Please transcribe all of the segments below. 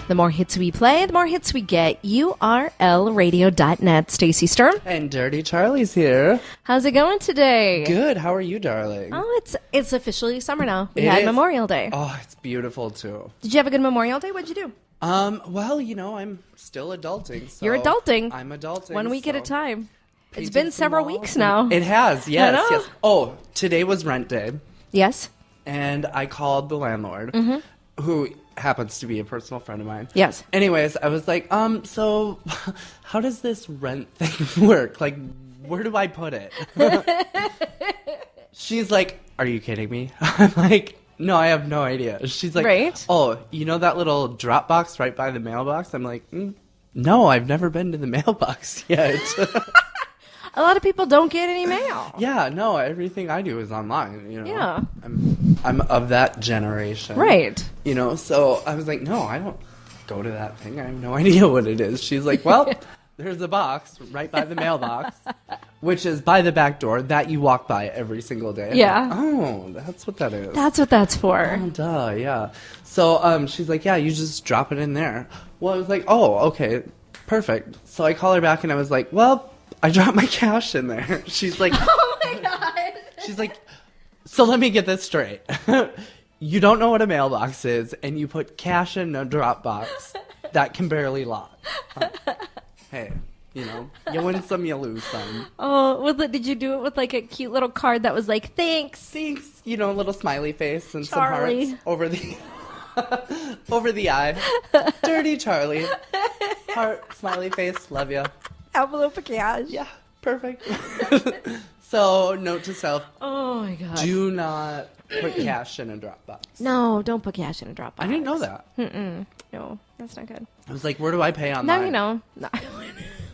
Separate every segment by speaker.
Speaker 1: The more hits we play, the more hits we get. URLradio.net. Stacy Sturm.
Speaker 2: And Dirty Charlie's here.
Speaker 1: How's it going today?
Speaker 2: Good. How are you, darling?
Speaker 1: Oh, it's officially summer now. We had Memorial Day.
Speaker 2: Oh, it's beautiful, too.
Speaker 1: Did you have a good Memorial Day? What'd you do?
Speaker 2: Well, I'm still adulting. So
Speaker 1: You're adulting.
Speaker 2: I'm adulting.
Speaker 1: 1 week at a time. It's been several weeks now.
Speaker 2: It has, yes. Oh, today was rent day.
Speaker 1: Yes.
Speaker 2: And I called the landlord, who happens to be a personal friend of mine.
Speaker 1: Yes.
Speaker 2: Anyways, I was like, so how does this rent thing work? Like, where do I put it? She's like, are you kidding me? I'm like, no, I have no idea. She's like,
Speaker 1: right.
Speaker 2: Oh, you know that little drop box right by the mailbox? I'm like, no, I've never been to the mailbox yet.
Speaker 1: A lot of people don't get any mail.
Speaker 2: Yeah, no, everything I do is online,
Speaker 1: Yeah.
Speaker 2: I'm of that generation.
Speaker 1: Right.
Speaker 2: So I was like, no, I don't go to that thing. I have no idea what it is. She's like, well, there's a box right by the mailbox, which is by the back door that you walk by every single day.
Speaker 1: Yeah.
Speaker 2: Like, oh, that's what that is.
Speaker 1: That's what that's for.
Speaker 2: Oh, duh, yeah. So she's like, yeah, you just drop it in there. Well, I was like, oh, okay, perfect. So I call her back and I was like, well, I dropped my cash in there. She's like,
Speaker 1: oh my God.
Speaker 2: She's like, so let me get this straight. You don't know what a mailbox is, and you put cash in a drop box that can barely lock. Hey, you win some, you lose some.
Speaker 1: Oh, did you do it with like a cute little card that was like, thanks?
Speaker 2: Thanks, little smiley face and
Speaker 1: Charlie.
Speaker 2: some hearts over the over the eye. Dirty Charlie. Heart, smiley face, love ya.
Speaker 1: Envelope of cash.
Speaker 2: Yeah, perfect. So, note to self.
Speaker 1: Oh my God.
Speaker 2: Do not put cash in a drop box.
Speaker 1: No, don't put cash in a drop box.
Speaker 2: I didn't know that.
Speaker 1: No, that's not good.
Speaker 2: I was like, where do I pay online?
Speaker 1: Now you know. No.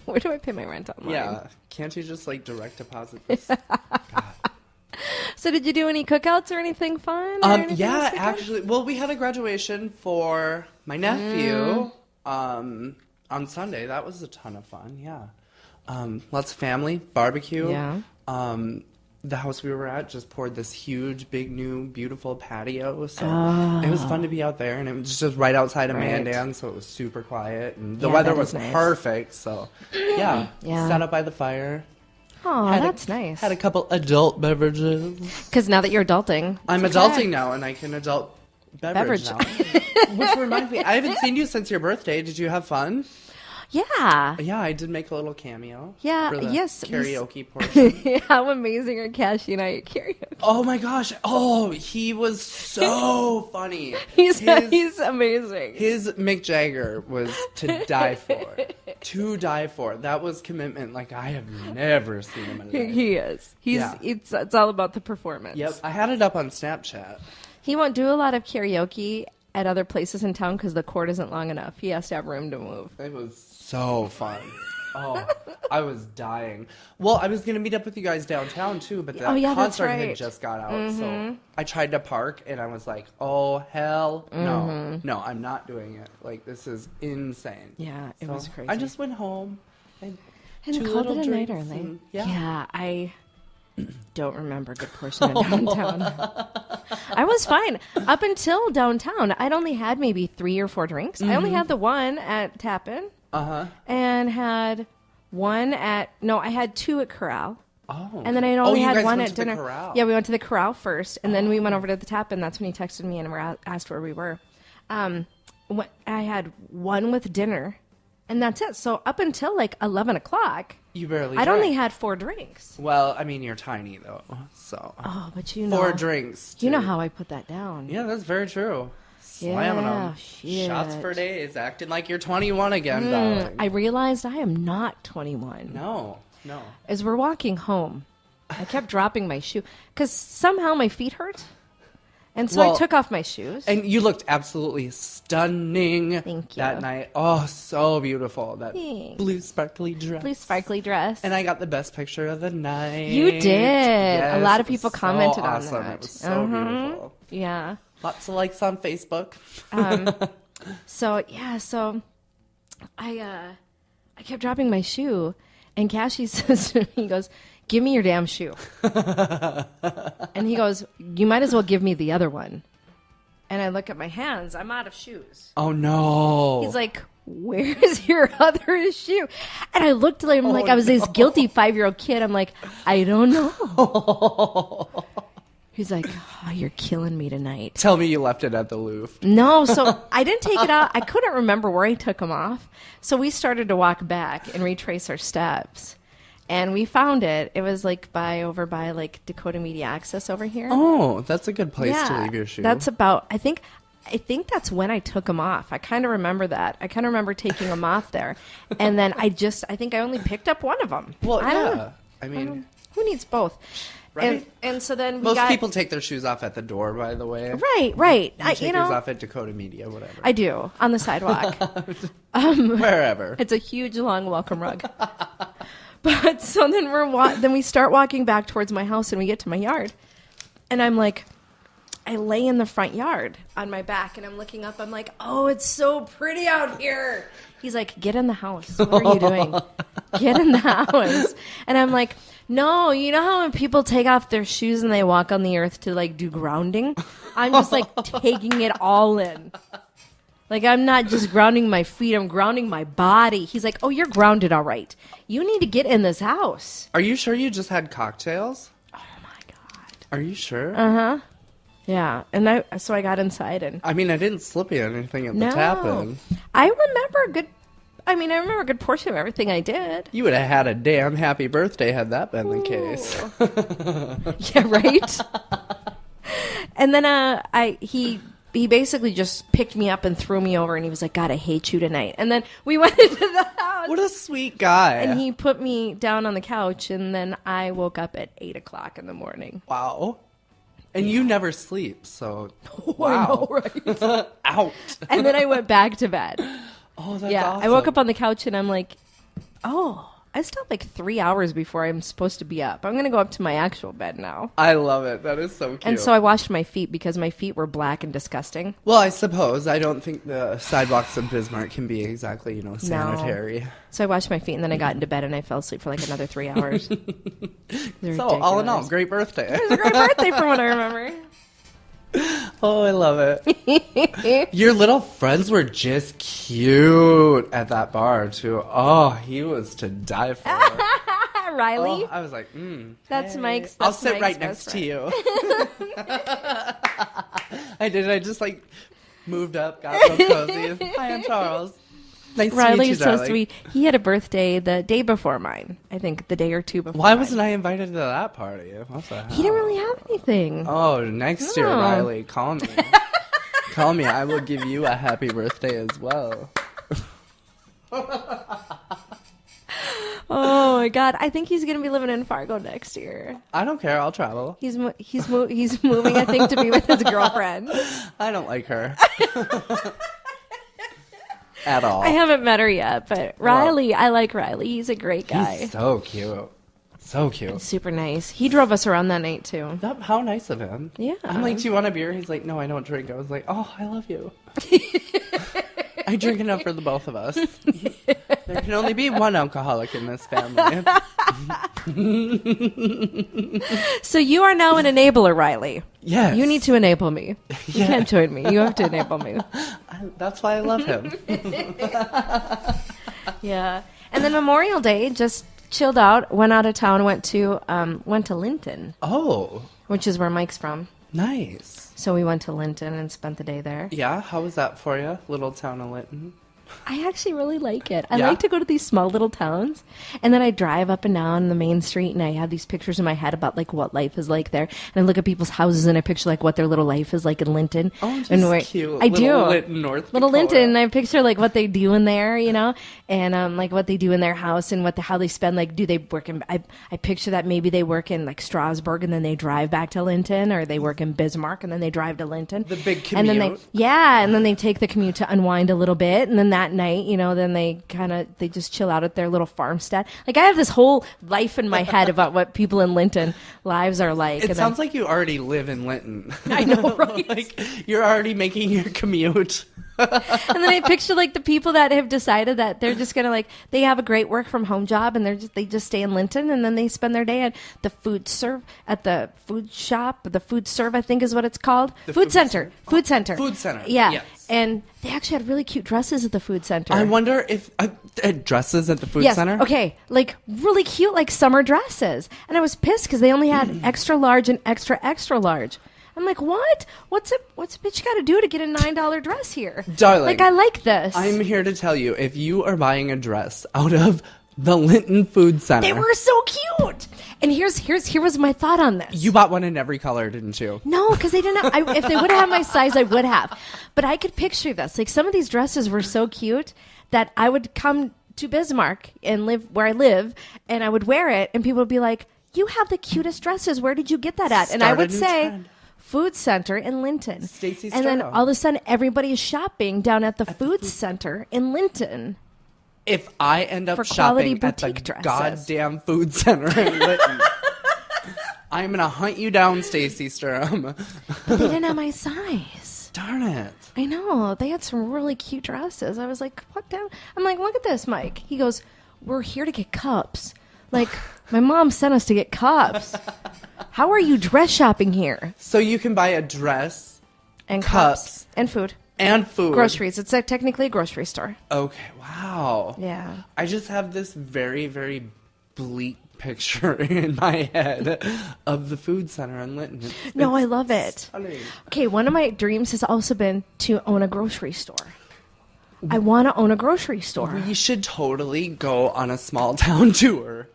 Speaker 1: Where do I pay my rent online?
Speaker 2: Yeah. Can't you just direct deposit this?
Speaker 1: So did you do any cookouts or anything fun?
Speaker 2: Yeah, actually. Well, we had a graduation for my nephew on Sunday. That was a ton of fun. Yeah. Lots of family, barbecue.
Speaker 1: Yeah.
Speaker 2: The house we were at just poured this huge, big, new, beautiful patio. So it was fun to be out there. And it was just right outside of Mandan, so it was super quiet. And the weather was nice. Perfect. So, yeah. Sat up by the fire.
Speaker 1: Oh, that's nice.
Speaker 2: Had a couple adult beverages.
Speaker 1: Because now that you're adulting.
Speaker 2: I'm adulting now, and I can adult beverage now. Which reminds me, I haven't seen you since your birthday. Did you have fun?
Speaker 1: Yeah.
Speaker 2: Yeah, I did make a little cameo.
Speaker 1: Yeah,
Speaker 2: for the
Speaker 1: yes.
Speaker 2: karaoke portion.
Speaker 1: How amazing are Cassie and I at karaoke?
Speaker 2: Oh my gosh. Oh, he was so funny.
Speaker 1: He's amazing.
Speaker 2: His Mick Jagger was to die for. To die for. That was commitment like I have never seen him in a life.
Speaker 1: He is. It's all about the performance.
Speaker 2: Yep. I had it up on Snapchat.
Speaker 1: He won't do a lot of karaoke at other places in town because the court isn't long enough. He has to have room to move.
Speaker 2: It was so fun. Oh, I was dying. Well, I was going to meet up with you guys downtown, too, but that concert had just got out. So I tried to park, and I was like, oh, hell no. No, I'm not doing it. This is insane.
Speaker 1: Yeah, it was crazy.
Speaker 2: I just went home. And
Speaker 1: called it a night early. Yeah, I don't remember a good portion of downtown. I was fine. Up until downtown, I'd only had maybe 3 or 4 drinks. I only had the one at Tappan. And had one I had 2 at Corral. Oh. And then I only had one at dinner. Yeah, we went to the Corral first, and then we went over to the Tappan. That's when he texted me and asked where we were. I had one with dinner, and that's it. So up until 11 o'clock,
Speaker 2: you barely
Speaker 1: I'd
Speaker 2: drank.
Speaker 1: only had 4 drinks.
Speaker 2: Well, I mean, you're tiny, though. So.
Speaker 1: Oh, but
Speaker 2: 4 drinks.
Speaker 1: You know how I put that down.
Speaker 2: Yeah, that's very true. Slamming them.
Speaker 1: Shit.
Speaker 2: Shots for days. Acting like you're 21 again, darling.
Speaker 1: I realized I am not 21.
Speaker 2: No.
Speaker 1: As we're walking home, I kept dropping my shoe because somehow my feet hurt. And so I took off my shoes.
Speaker 2: And you looked absolutely stunning that night. Oh, so beautiful. That blue sparkly dress. And I got the best picture of the night.
Speaker 1: You did. Yes, a lot of people commented on that.
Speaker 2: It was so beautiful.
Speaker 1: Yeah.
Speaker 2: Lots of likes on Facebook.
Speaker 1: So I kept dropping my shoe, and Cassie says to me, he goes, "Give me your damn shoe." And he goes, "You might as well give me the other one." And I look at my hands. I'm out of shoes.
Speaker 2: Oh, no.
Speaker 1: He's like, where's your other shoe? And I looked at him like I was this guilty 5-year-old kid. I'm like, I don't know. He's like, oh, you're killing me tonight.
Speaker 2: Tell me you left it at the Louvre.
Speaker 1: No, so I didn't take it out. I couldn't remember where I took them off. So we started to walk back and retrace our steps. And we found it. It was like over by like Dakota Media Access over here.
Speaker 2: Oh, that's a good place to leave your shoe.
Speaker 1: That's about, I think that's when I took them off. I kind of remember that. I kind of remember taking them off there. And then I think I only picked up one of them.
Speaker 2: Well, I mean,
Speaker 1: who needs both?
Speaker 2: Right.
Speaker 1: And so then
Speaker 2: most people take their shoes off at the door, by the way.
Speaker 1: Right.
Speaker 2: You take yours off at Dakota Media, whatever.
Speaker 1: I do, on the sidewalk.
Speaker 2: Wherever.
Speaker 1: It's a huge, long welcome rug. But so then we start walking back towards my house and we get to my yard. And I'm like, I lay in the front yard on my back and I'm looking up. I'm like, oh, it's so pretty out here. He's like, get in the house. What are you doing? Get in the house. And I'm like, no, you know how when people take off their shoes and they walk on the earth to like do grounding? I'm just like taking it all in. Like, I'm not just grounding my feet, I'm grounding my body. He's like, oh, you're grounded all right. You need to get in this house.
Speaker 2: Are you sure you just had cocktails?
Speaker 1: Oh, my God.
Speaker 2: Are you sure?
Speaker 1: Uh-huh. Yeah. And so I got inside and...
Speaker 2: I mean, I didn't slip you anything at the tap-in.
Speaker 1: I remember a good portion of everything I did.
Speaker 2: You would have had a damn happy birthday had that been the case.
Speaker 1: Yeah, right? And then he basically just picked me up and threw me over, and he was like, God, I hate you tonight. And then we went into the house.
Speaker 2: What a sweet guy.
Speaker 1: And he put me down on the couch, and then I woke up at 8 o'clock in the morning.
Speaker 2: Wow. And you never sleep, so wow.
Speaker 1: I know, right?
Speaker 2: Out.
Speaker 1: And then I went back to bed.
Speaker 2: Oh, that's awesome.
Speaker 1: I woke up on the couch, and I'm like, oh, I slept like 3 hours before I'm supposed to be up. I'm going to go up to my actual bed now.
Speaker 2: I love it. That is so cute.
Speaker 1: And so I washed my feet because my feet were black and disgusting.
Speaker 2: Well, I suppose. I don't think the sidewalks of Bismarck can be exactly, sanitary.
Speaker 1: No. So I washed my feet, and then I got into bed, and I fell asleep for like another 3 hours.
Speaker 2: So, all in all, great birthday.
Speaker 1: It was a great birthday from what I remember.
Speaker 2: Oh, I love it. Your little friends were just cute at that bar, too. Oh, he was to die for.
Speaker 1: Riley?
Speaker 2: Oh, I was like,
Speaker 1: That's
Speaker 2: hey.
Speaker 1: Mike's.
Speaker 2: I'll sit right next to you. I did. I just moved up, got real cozy. Hi, I'm Charles. Nice to meet you,
Speaker 1: Riley's so
Speaker 2: darling.
Speaker 1: sweet. He had a birthday the day before mine. I think the day or two before.
Speaker 2: Why wasn't I invited to that party? What the hell?
Speaker 1: He didn't really have anything.
Speaker 2: Oh, next year, Riley, call me. Call me. I will give you a happy birthday as well.
Speaker 1: Oh my God! I think he's gonna be living in Fargo next year.
Speaker 2: I don't care. I'll travel.
Speaker 1: He's moving, I think, to be with his girlfriend.
Speaker 2: I don't like her. At all.
Speaker 1: I haven't met her yet, but Riley, I like Riley. He's a great guy.
Speaker 2: He's so cute. So cute.
Speaker 1: Super nice. He drove us around that night, too.
Speaker 2: How nice of him.
Speaker 1: Yeah.
Speaker 2: I'm like, do you want a beer? He's like, no, I don't drink. I was like, oh, I love you. I drink enough for the both of us. There can only be one alcoholic in this family.
Speaker 1: So you are now an enabler, Riley.
Speaker 2: Yes.
Speaker 1: You need to enable me. You can't join me. You have to enable me.
Speaker 2: That's why I love him.
Speaker 1: Yeah. And then Memorial Day, just chilled out, went out of town, went to Linton.
Speaker 2: Oh.
Speaker 1: Which is where Mike's from.
Speaker 2: Nice.
Speaker 1: So we went to Linton and spent the day there.
Speaker 2: Yeah, how was that for you? Little town of Linton.
Speaker 1: I actually really like it. I like to go to these small little towns, and then I drive up and down the main street, and I have these pictures in my head about like what life is like there, and I look at people's houses and I picture like what their little life is like in Linton.
Speaker 2: Oh, just
Speaker 1: and
Speaker 2: cute.
Speaker 1: I
Speaker 2: little
Speaker 1: do.
Speaker 2: Linton, North
Speaker 1: Little
Speaker 2: Dakota.
Speaker 1: Linton, and I picture like what they do in there, and like what they do in their house and how they spend. Like, do they work in? I picture that maybe they work in like Strasburg and then they drive back to Linton, or they work in Bismarck and then they drive to Linton.
Speaker 2: The big commute.
Speaker 1: And then they take the commute to unwind a little bit, and then that night, then they just chill out at their little farmstead. Like, I have this whole life in my head about what people in Linton lives are like.
Speaker 2: It sounds like you already live in Linton.
Speaker 1: I know, right?
Speaker 2: Like, you're already making your commute.
Speaker 1: And then I picture like the people that have decided that they're just gonna like they have a great work from home job and they just stay in Linton and then they spend their day at the food serve at the food shop, the food serve I think is what it's called. Food center. Food center. Yeah. Yes. And they actually had really cute dresses at the food center.
Speaker 2: I wonder if dresses at the food center?
Speaker 1: Okay, like really cute, like summer dresses. And I was pissed because they only had extra large and extra large. I'm like, what? What's a bitch got to do to get a $9 dress here?
Speaker 2: Darling.
Speaker 1: Like, I like this.
Speaker 2: I'm here to tell you, if you are buying a dress out of the Linton Food Center.
Speaker 1: They were so cute. And here was my thought on this.
Speaker 2: You bought one in every color, didn't you?
Speaker 1: No, because they didn't have, if they would have had my size, I would have. But I could picture this. Like, some of these dresses were so cute that I would come to Bismarck and live where I live, and I would wear it, and people would be like, you have the cutest dresses. Where did you get that at? And I would say... Trend. Food Center in Linton.
Speaker 2: Stacy
Speaker 1: and then all of a sudden, everybody is shopping down at the food center in Linton.
Speaker 2: If I end up shopping at the goddamn Food Center in Linton, I'm going to hunt you down, Stacy Sturham.
Speaker 1: But they didn't have my size.
Speaker 2: Darn it.
Speaker 1: I know. They had some really cute dresses. I was like, what down? I'm like, look at this, Mike. He goes, we're here to get cups. Like, my mom sent us to get cups. How are you dress shopping here?
Speaker 2: So you can buy a dress
Speaker 1: and cups
Speaker 2: and
Speaker 1: food.
Speaker 2: And food.
Speaker 1: Groceries. It's technically a grocery store.
Speaker 2: Okay. Wow.
Speaker 1: Yeah.
Speaker 2: I just have this very, very bleak picture in my head of the food center in Linton.
Speaker 1: No, I love it.
Speaker 2: Stunning.
Speaker 1: Okay, one of my dreams has also been to own a grocery store. I want to own a grocery store.
Speaker 2: We should totally go on a small town tour.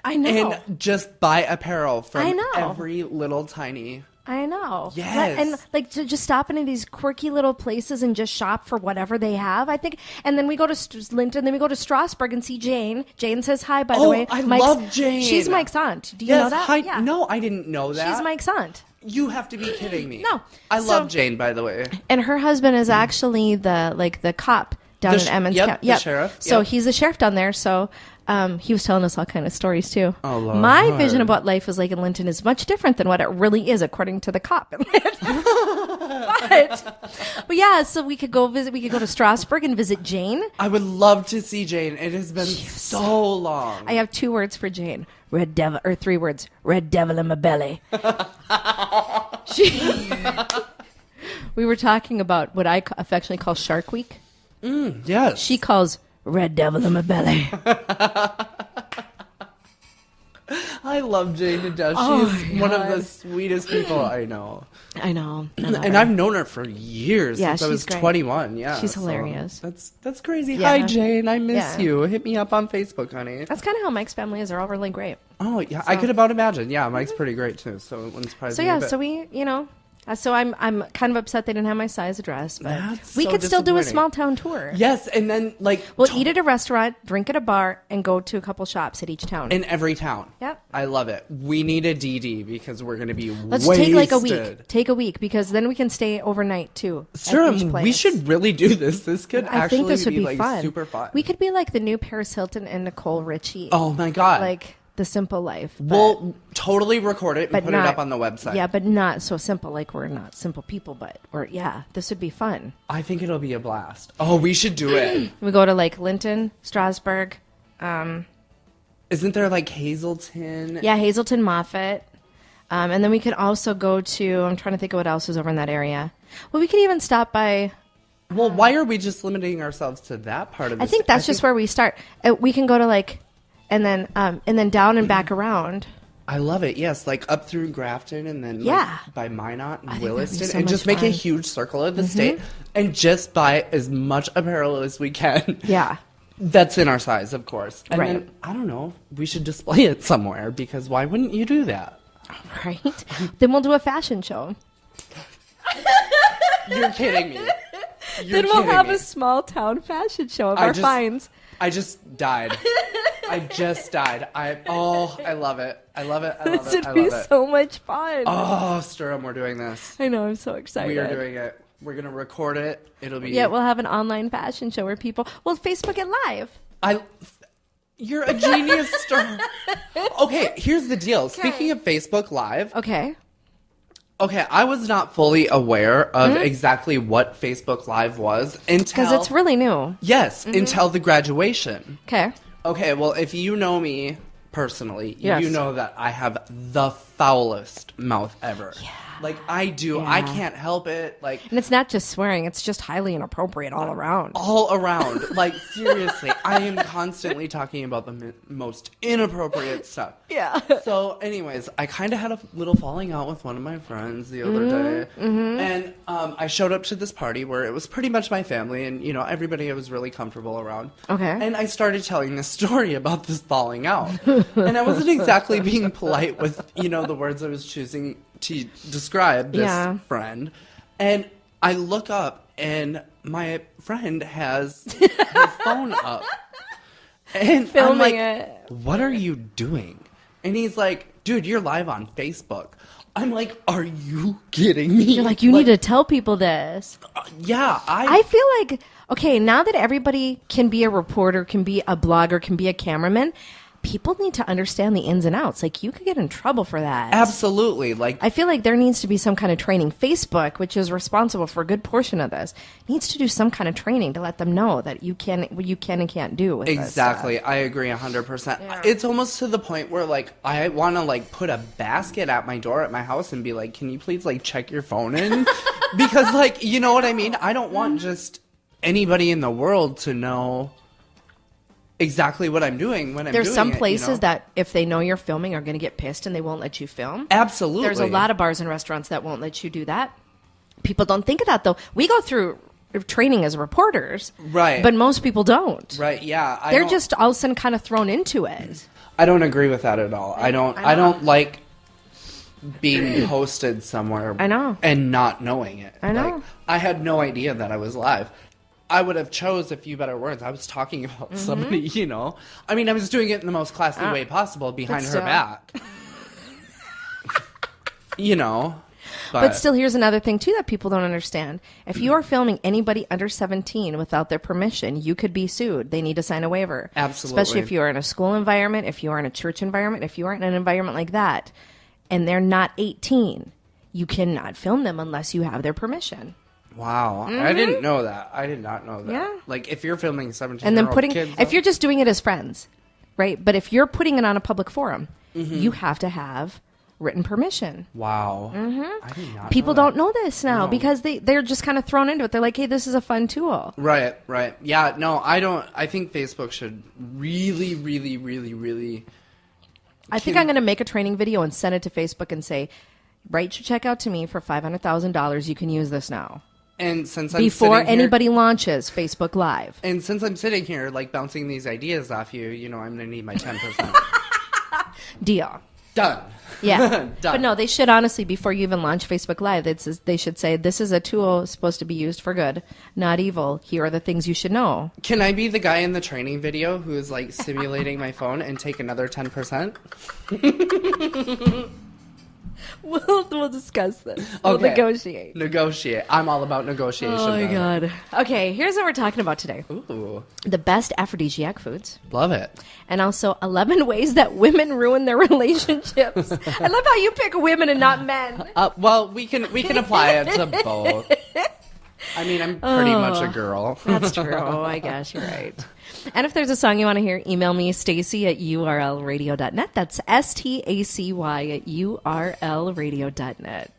Speaker 1: I know.
Speaker 2: And just buy apparel from every little tiny...
Speaker 1: I know.
Speaker 2: Yes.
Speaker 1: And like to just stop in these quirky little places and just shop for whatever they have, I think. And then we go to Linton, then we go to Strasburg and see Jane. Jane says hi, by the way.
Speaker 2: I love Jane.
Speaker 1: She's Mike's aunt. Do you know that?
Speaker 2: Hi. Yeah. No, I didn't know that.
Speaker 1: She's Mike's aunt.
Speaker 2: You have to be kidding me.
Speaker 1: No.
Speaker 2: I love Jane, by the way.
Speaker 1: And her husband is actually the cop down in Emmons County.
Speaker 2: The sheriff.
Speaker 1: So he's the sheriff down there, so... he was telling us all kind of stories too.
Speaker 2: Oh, Lord.
Speaker 1: My vision of what life is like in Linton is much different than what it really is, according to the cop in Linton. but yeah, so we could go visit. We could go to Strasburg and visit Jane.
Speaker 2: I would love to see Jane. It has been so long.
Speaker 1: I have 2 words for Jane: red devil, or 3 words: red devil in my belly. We were talking about what I affectionately call Shark Week.
Speaker 2: Yes.
Speaker 1: She calls red devil in my belly.
Speaker 2: I love Jane to death. She's one of the sweetest people I know.
Speaker 1: I know.
Speaker 2: And I've known her for years, since I was 21. Yeah,
Speaker 1: she's hilarious.
Speaker 2: That's crazy. Yeah. Hi, Jane. I miss you. Hit me up on Facebook, honey.
Speaker 1: That's kind of how Mike's family is. They're all really great.
Speaker 2: Oh, yeah. So. I could about imagine. Yeah, Mike's pretty great, too. So it wouldn't surprise me a bit.
Speaker 1: So we, so I'm kind of upset they didn't have my size address, but we could still do a small town tour.
Speaker 2: Yes, and then
Speaker 1: we'll eat at a restaurant, drink at a bar, and go to a couple shops at each town.
Speaker 2: In every town.
Speaker 1: Yep.
Speaker 2: I love it. We need a DD because we're going to be
Speaker 1: Let's
Speaker 2: wasted.
Speaker 1: take like a week. Take a week because then we can stay overnight too.
Speaker 2: Sure, we should really do this. This could actually
Speaker 1: this would be
Speaker 2: like
Speaker 1: fun.
Speaker 2: Super fun.
Speaker 1: We could be like the new Paris Hilton and Nicole Richie.
Speaker 2: Oh my God.
Speaker 1: Like The Simple Life.
Speaker 2: We'll totally record it and put it up on the website.
Speaker 1: Yeah, but not so simple. Like, we're not simple people, but this would be fun.
Speaker 2: I think it'll be a blast. Oh, we should do it.
Speaker 1: We go to like Linton, Strasburg.
Speaker 2: Isn't there like Hazelton?
Speaker 1: Yeah, Hazelton, Moffat. And then we could also go to, I'm trying to think of what else is over in that area. Well, we could even stop by.
Speaker 2: Well, why are we just limiting ourselves to that part of the
Speaker 1: I think that's just where we start. We can go to like, and then down and back around.
Speaker 2: I love it. Yes, like up through Grafton and then by Minot and Williston,
Speaker 1: so
Speaker 2: and just make a huge circle of the state and just buy as much apparel as we can.
Speaker 1: Yeah.
Speaker 2: That's in our size, of course. And then, I don't know, we should display it somewhere because why wouldn't you do that?
Speaker 1: Right. Then we'll do a fashion show.
Speaker 2: You're kidding me.
Speaker 1: Then we'll have a small town fashion show of our finds.
Speaker 2: I just died. I love it. I love it.
Speaker 1: This would be so much fun.
Speaker 2: Oh, Sturham, we're doing this.
Speaker 1: I know. I'm so excited.
Speaker 2: We are doing it. We're going to record it. It'll be...
Speaker 1: Yeah, we'll have an online fashion show where people... Well, Facebook it live.
Speaker 2: You're a genius, Sturham. Okay, here's the deal. Speaking of Facebook Live...
Speaker 1: Okay.
Speaker 2: Okay, I was not fully aware of exactly what Facebook Live was until...
Speaker 1: Because it's really new.
Speaker 2: Yes, until the graduation.
Speaker 1: Okay.
Speaker 2: Okay, well, if you know me personally,
Speaker 1: yes.
Speaker 2: you know that I have the foulest mouth ever.
Speaker 1: Yeah.
Speaker 2: Like, I do. Yeah. I can't help it. Like,
Speaker 1: and it's not just swearing. It's just highly inappropriate all around.
Speaker 2: All around. Like, seriously, I am constantly talking about the most inappropriate stuff.
Speaker 1: Yeah.
Speaker 2: So, anyways, I kind of had a little falling out with one of my friends the other day. And I showed up to this party where it was pretty much my family and, you know, everybody I was really comfortable around.
Speaker 1: Okay.
Speaker 2: And I started telling this story about this falling out. And I wasn't exactly being polite with, you know, the words I was choosing to describe this friend. And I look up and my friend has his phone up. And
Speaker 1: filming
Speaker 2: I'm like,
Speaker 1: it.
Speaker 2: What are you doing? And he's like, dude, you're live on Facebook. I'm like, are you kidding me?
Speaker 1: You're like, you need to tell people this.
Speaker 2: Yeah.
Speaker 1: I feel like, okay, now that everybody can be a reporter, can be a blogger, can be a cameraman, people need to understand the ins and outs. Like, you could get in trouble for that.
Speaker 2: Absolutely. Like,
Speaker 1: I feel like there needs to be some kind of training. Facebook, which is responsible for a good portion of this, needs to do some kind of training to let them know that what you can and can't do with
Speaker 2: exactly.
Speaker 1: This stuff.
Speaker 2: I agree 100%.
Speaker 1: Yeah.
Speaker 2: It's almost to the point where, like, I want to, like, put a basket at my door at my house and be like, can you please, like, check your phone in? Because, like, you know what I mean? I don't want just anybody in the world to know exactly what I'm doing when I'm doing it.
Speaker 1: There's some places that if they know you're filming are going to get pissed and they won't let you film.
Speaker 2: Absolutely.
Speaker 1: There's a lot of bars and restaurants that won't let you do that. People don't think of that, though. We go through training as reporters.
Speaker 2: Right.
Speaker 1: But most people don't.
Speaker 2: Right, yeah.
Speaker 1: They're just all of a sudden kind of thrown into it.
Speaker 2: I don't agree with that at all. I don't like being posted somewhere and not knowing it.
Speaker 1: I know.
Speaker 2: Like, I had no idea that I was live. I would have chose a few better words. I was talking about somebody, you know. I mean, I was doing it in the most classy way possible behind her back. You know.
Speaker 1: But still, here's another thing, too, that people don't understand. If you are filming anybody under 17 without their permission, you could be sued. They need to sign a waiver.
Speaker 2: Absolutely.
Speaker 1: Especially if you are in a school environment, if you are in a church environment, if you are in an environment like that, and they're not 18, you cannot film them unless you have their permission.
Speaker 2: Wow. I didn't know that. I did not know that.
Speaker 1: Yeah.
Speaker 2: Like, if you're filming 17-year-old
Speaker 1: and then
Speaker 2: kids...
Speaker 1: if you're just doing it as friends, right? But if you're putting it on a public forum, you have to have written permission.
Speaker 2: Wow. I did not
Speaker 1: People
Speaker 2: know
Speaker 1: don't know this now because they're just kind of thrown into it. They're like, hey, this is a fun tool.
Speaker 2: Right. Yeah, no, I don't... I think Facebook should really, really, really, really...
Speaker 1: I think I'm going to make a training video and send it to Facebook and say, write your check out to me for $500,000. You can use this now.
Speaker 2: And since
Speaker 1: before anybody launches Facebook Live.
Speaker 2: And since I'm sitting here, like, bouncing these ideas off you, you know, I'm going to need my 10%.
Speaker 1: Deal.
Speaker 2: Done.
Speaker 1: Yeah.
Speaker 2: Done.
Speaker 1: But no, they should honestly, before you even launch Facebook Live, they should say, this is a tool supposed to be used for good, not evil. Here are the things you should know.
Speaker 2: Can I be the guy in the training video who is, like, simulating my phone and take another 10%?
Speaker 1: We'll discuss this.
Speaker 2: Okay.
Speaker 1: We'll negotiate.
Speaker 2: Negotiate. I'm all about negotiation.
Speaker 1: Oh, my God. Okay, here's what we're talking about today.
Speaker 2: Ooh.
Speaker 1: The best aphrodisiac foods.
Speaker 2: Love it.
Speaker 1: And also 11 ways that women ruin their relationships. I love how you pick women and not men.
Speaker 2: Well, we can apply it to both. I mean, I'm pretty much a girl.
Speaker 1: That's true. I guess you're right. And if there's a song you want to hear, email me, Stacy at urlradio.net. That's STACY at urlradio.net.